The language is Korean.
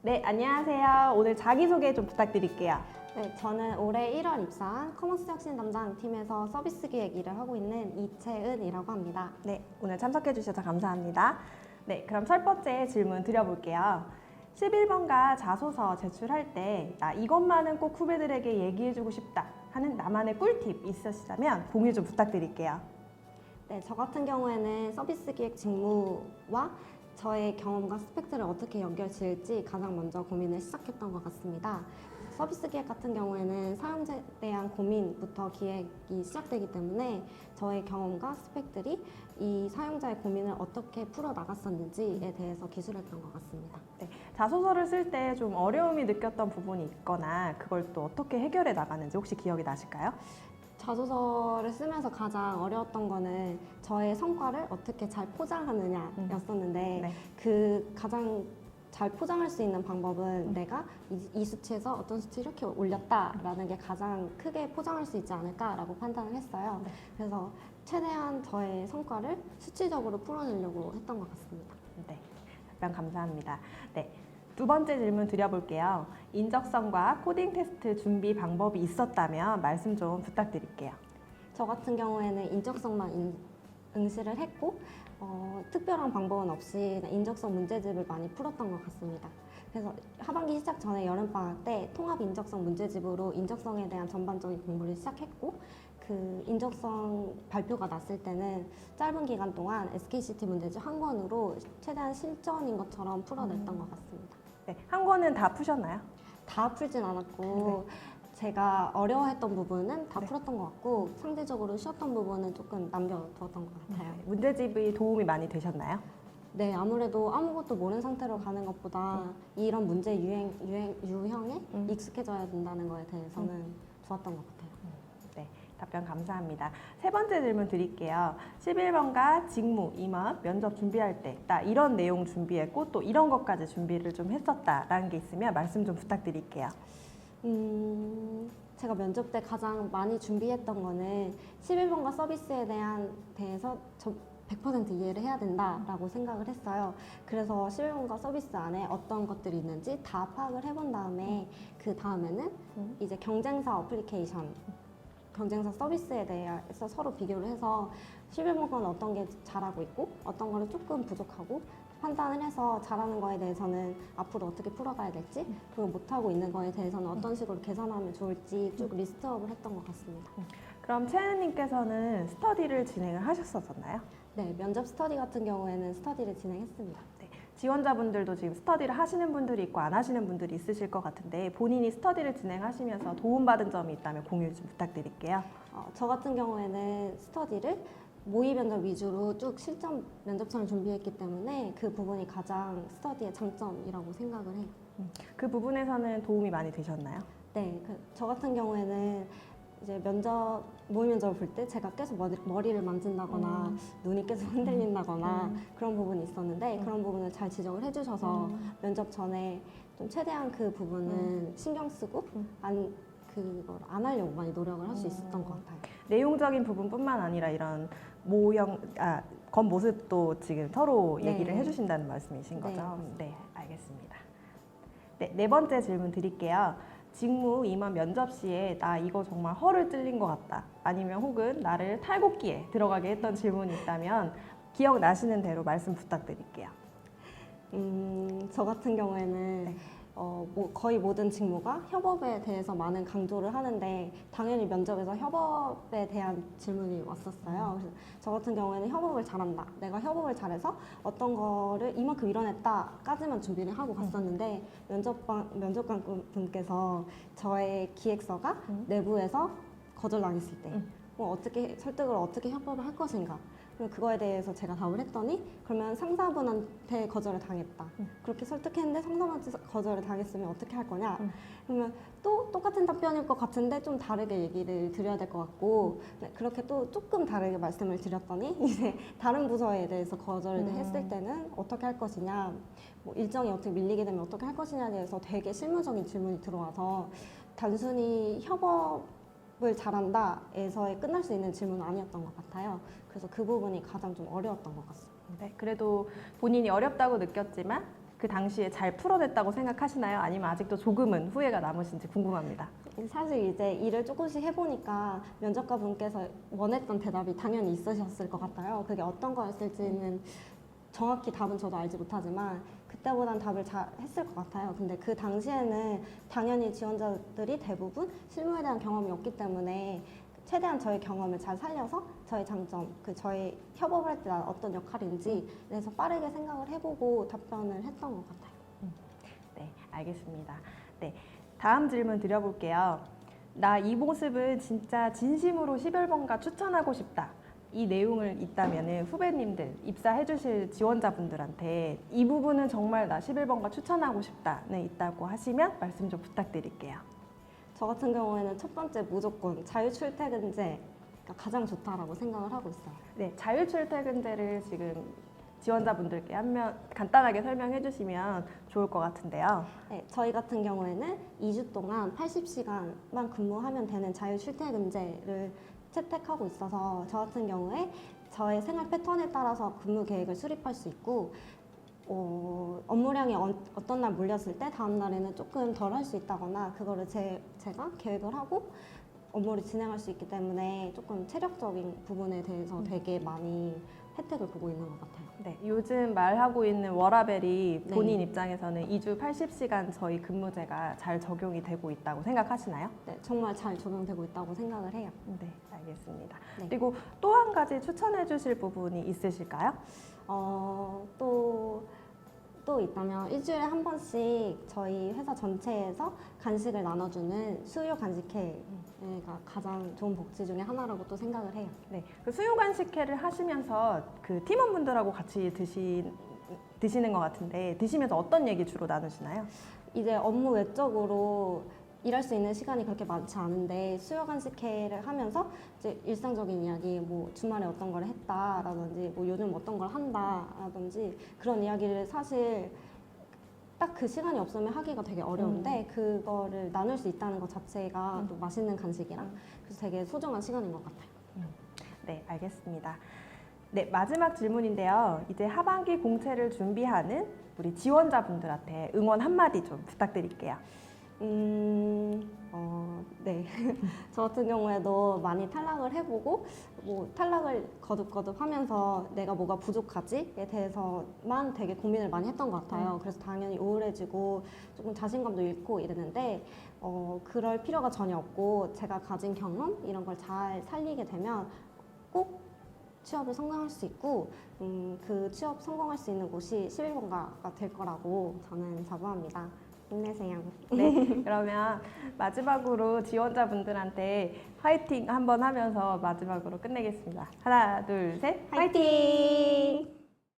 네, 안녕하세요. 오늘 자기소개 좀 부탁드릴게요. 네, 저는 올해 1월 입사한 커머스 혁신 담당 팀에서 서비스 기획 일을 하고 있는 이채은이라고 합니다. 네, 오늘 참석해 주셔서 감사합니다. 네, 그럼 첫 번째 질문 드려볼게요. 11번가 자소서 제출할 때 나 이것만은 꼭 후배들에게 얘기해주고 싶다 하는 나만의 꿀팁 있으시다면 공유 좀 부탁드릴게요. 네, 저 같은 경우에는 서비스 기획 직무와 저의 경험과 스펙트를 어떻게 연결 지을지 가장 먼저 고민을 시작했던 것 같습니다. 서비스 기획 같은 경우에는 사용자에 대한 고민부터 기획이 시작되기 때문에 저의 경험과 스펙들이 이 사용자의 고민을 어떻게 풀어 나갔었는지에 대해서 기술했던 것 같습니다. 네, 자소서를 쓸 때 좀 어려움이 느꼈던 부분이 있거나 그걸 또 어떻게 해결해 나가는지 혹시 기억이 나실까요? 자소서를 쓰면서 가장 어려웠던 거는 저의 성과를 어떻게 잘 포장하느냐였었는데 네. 그 가장 잘 포장할 수 있는 방법은 내가 이 수치에서 어떤 수치 이렇게 올렸다라는 게 가장 크게 포장할 수 있지 않을까라고 판단을 했어요. 네. 그래서 최대한 저의 성과를 수치적으로 풀어내려고 했던 것 같습니다. 네, 답변 감사합니다. 네, 두 번째 질문 드려볼게요. 인적성과 코딩 테스트 준비 방법이 있었다면 말씀 좀 부탁드릴게요. 저 같은 경우에는 인적성만 응시를 했고 특별한 방법은 없이 인적성 문제집을 많이 풀었던 것 같습니다. 그래서 하반기 시작 전에 여름방학 때 통합 인적성 문제집으로 인적성에 대한 전반적인 공부를 시작했고 그 인적성 발표가 났을 때는 짧은 기간 동안 SKCT 문제집 한 권으로 최대한 실전인 것처럼 풀어냈던 것 같습니다. 네, 한 권은 다 푸셨나요? 다 풀진 않았고 제가 어려워했던 부분은 다 네. 풀었던 것 같고 상대적으로 쉬웠던 부분은 조금 남겨두었던 것 같아요. 문제집이 도움이 많이 되셨나요? 네, 아무래도 아무것도 모르는 상태로 가는 것보다 이런 문제 유형에 익숙해져야 된다는 거에 대해서는 좋았던 것 같아요. 네, 답변 감사합니다. 세 번째 질문 드릴게요. 11번가 직무, 임원, 면접 준비할 때 나 이런 내용 준비했고 또 이런 것까지 준비를 좀 했었다라는 게 있으면 말씀 좀 부탁드릴게요. 제가 면접 때 가장 많이 준비했던 거는 11번가 서비스에 대해서 저 100% 이해를 해야 된다라고 생각을 했어요. 그래서 11번가 서비스 안에 어떤 것들이 있는지 다 파악을 해본 다음에 그 다음에는 이제 경쟁사 어플리케이션, 경쟁사 서비스에 대해서 서로 비교를 해서 11번가는 어떤 게 잘하고 있고 어떤 거는 조금 부족하고 판단을 해서 잘하는 거에 대해서는 앞으로 어떻게 풀어가야 될지 그리고 못하고 있는 거에 대해서는 어떤 식으로 개선하면 좋을지 쭉 리스트업을 했던 것 같습니다. 그럼 채은님께서는 스터디를 진행을 하셨었나요? 네, 면접 스터디 같은 경우에는 스터디를 진행했습니다. 네, 지원자분들도 지금 스터디를 하시는 분들이 있고 안 하시는 분들이 있으실 것 같은데 본인이 스터디를 진행하시면서 도움받은 점이 있다면 공유 좀 부탁드릴게요. 저 같은 경우에는 스터디를 모의 면접 위주로 쭉 실전 면접처럼 준비했기 때문에 그 부분이 가장 스터디의 장점이라고 생각을 해요. 그 부분에서는 도움이 많이 되셨나요? 네, 저 같은 경우에는 이제 모의 면접을 볼 때 제가 계속 머리를 만진다거나 눈이 계속 흔들린다거나 그런 부분이 있었는데 그런 부분을 잘 지적을 해주셔서 면접 전에 좀 최대한 그 부분은 신경 쓰고 그걸 안 하려고 많이 노력을 할 수 있었던 것 같아요. 내용적인 부분뿐만 아니라 이런 겉모습도 지금 서로 네. 얘기를 해주신다는 말씀이신 네, 거죠? 맞습니다. 네, 알겠습니다. 네, 네 번째 질문 드릴게요. 직무 임원 면접 시에 나 이거 정말 허를 찔린 것 같다. 아니면 혹은 나를 탈곡기에 들어가게 했던 질문이 있다면 기억나시는 대로 말씀 부탁드릴게요. 저 같은 경우에는 거의 모든 직무가 협업에 대해서 많은 강조를 하는데 당연히 면접에서 협업에 대한 질문이 왔었어요. 그래서 저 같은 경우에는 협업을 잘한다. 내가 협업을 잘해서 어떤 거를 이만큼 이뤄냈다까지만 준비를 하고 갔었는데 면접관 분께서 저의 기획서가 내부에서 거절당했을 때 어떻게 설득을 어떻게 협업을 할 것인가 그리고 그거에 대해서 제가 답을 했더니 그러면 상사분한테 거절을 당했다. 그렇게 설득했는데 상사분한테 거절을 당했으면 어떻게 할 거냐? 그러면 또 똑같은 답변일 것 같은데 좀 다르게 얘기를 드려야 될 것 같고 그렇게 또 조금 다르게 말씀을 드렸더니 이제 다른 부서에 대해서 거절을 했을 때는 어떻게 할 것이냐 뭐 일정이 어떻게 밀리게 되면 어떻게 할 것이냐에 대해서 되게 실무적인 질문이 들어와서 단순히 협업을 잘한다에서의 끝날 수 있는 질문은 아니었던 것 같아요. 그래서 그 부분이 가장 좀 어려웠던 것 같습니다. 네, 그래도 본인이 어렵다고 느꼈지만 그 당시에 잘 풀어냈다고 생각하시나요? 아니면 아직도 조금은 후회가 남으신지 궁금합니다. 사실 이제 일을 조금씩 해보니까 면접관분께서 원했던 대답이 당연히 있으셨을 것 같아요. 그게 어떤 거였을지는 정확히 답은 저도 알지 못하지만 그때보단 답을 잘 했을 것 같아요. 근데 그 당시에는 당연히 지원자들이 대부분 실무에 대한 경험이 없기 때문에 최대한 저희 경험을 잘 살려서 저희 장점, 저희 협업을 할 때 어떤 역할인지 그래서 빠르게 생각을 해보고 답변을 했던 것 같아요. 네, 알겠습니다. 네, 다음 질문 드려볼게요. 나 이 모습은 진짜 진심으로 11번가 추천하고 싶다. 이 내용을 있다면 후배님들, 입사해주실 지원자분들한테 이 부분은 정말 나 11번가 추천하고 싶다는 있다고 하시면 말씀 좀 부탁드릴게요. 저 같은 경우에는 첫 번째 무조건 자유출퇴근제가 가장 좋다라고 생각을 하고 있어요. 네, 자율출퇴근제를 지금 지원자분들께 간단하게 설명해 주시면 좋을 것 같은데요. 네, 저희 같은 경우에는 2주 동안 80시간만 근무하면 되는 자유출퇴근제를 채택하고 있어서 저 같은 경우에 저의 생활 패턴에 따라서 근무 계획을 수립할 수 있고 업무량이 어떤 날 몰렸을 때 다음 날에는 조금 덜 할 수 있다거나 그거를 제가 계획을 하고 업무를 진행할 수 있기 때문에 조금 체력적인 부분에 대해서 되게 많이 혜택을 보고 있는 것 같아요. 네, 요즘 말하고 있는 워라벨이 네. 본인 입장에서는 2주 80시간 저희 근무제가 잘 적용이 되고 있다고 생각하시나요? 네, 정말 잘 적용되고 있다고 생각을 해요. 네, 알겠습니다. 네. 그리고 또 한 가지 추천해 주실 부분이 있으실까요? 또 있다면 일주일에 한 번씩 저희 회사 전체에서 간식을 나눠주는 수요 간식회가 가장 좋은 복지 중에 하나라고 또 생각을 해요. 네, 그 수요간식회를 하시면서 그 팀원분들하고 같이 드시는 것 같은데 드시면서 어떤 얘기 주로 나누시나요? 이제 업무 외적으로 일할 수 있는 시간이 그렇게 많지 않은데 수요 간식회를 하면서 이제 일상적인 이야기, 뭐 주말에 어떤 걸 했다라든지 뭐 요즘 어떤 걸 한다라든지 그런 이야기를 사실 딱 그 시간이 없으면 하기가 되게 어려운데 그거를 나눌 수 있다는 것 자체가 또 맛있는 간식이랑 그래서 되게 소중한 시간인 것 같아요. 네, 알겠습니다. 네, 마지막 질문인데요. 이제 하반기 공채를 준비하는 우리 지원자분들한테 응원 한마디 좀 부탁드릴게요. 네. 저 같은 경우에도 많이 탈락을 해보고, 뭐, 탈락을 거듭거듭 하면서 내가 뭐가 부족하지에 대해서만 되게 고민을 많이 했던 것 같아요. 그래서 당연히 우울해지고 조금 자신감도 잃고 이랬는데, 그럴 필요가 전혀 없고, 제가 가진 경험, 이런 걸 잘 살리게 되면 꼭 취업을 성공할 수 있고, 그 취업 성공할 수 있는 곳이 11번가가 될 거라고 저는 자부합니다. 힘내세요. 네, 그러면 마지막으로 지원자분들한테 화이팅 한번 하면서 마지막으로 끝내겠습니다. 하나, 둘, 셋, 화이팅!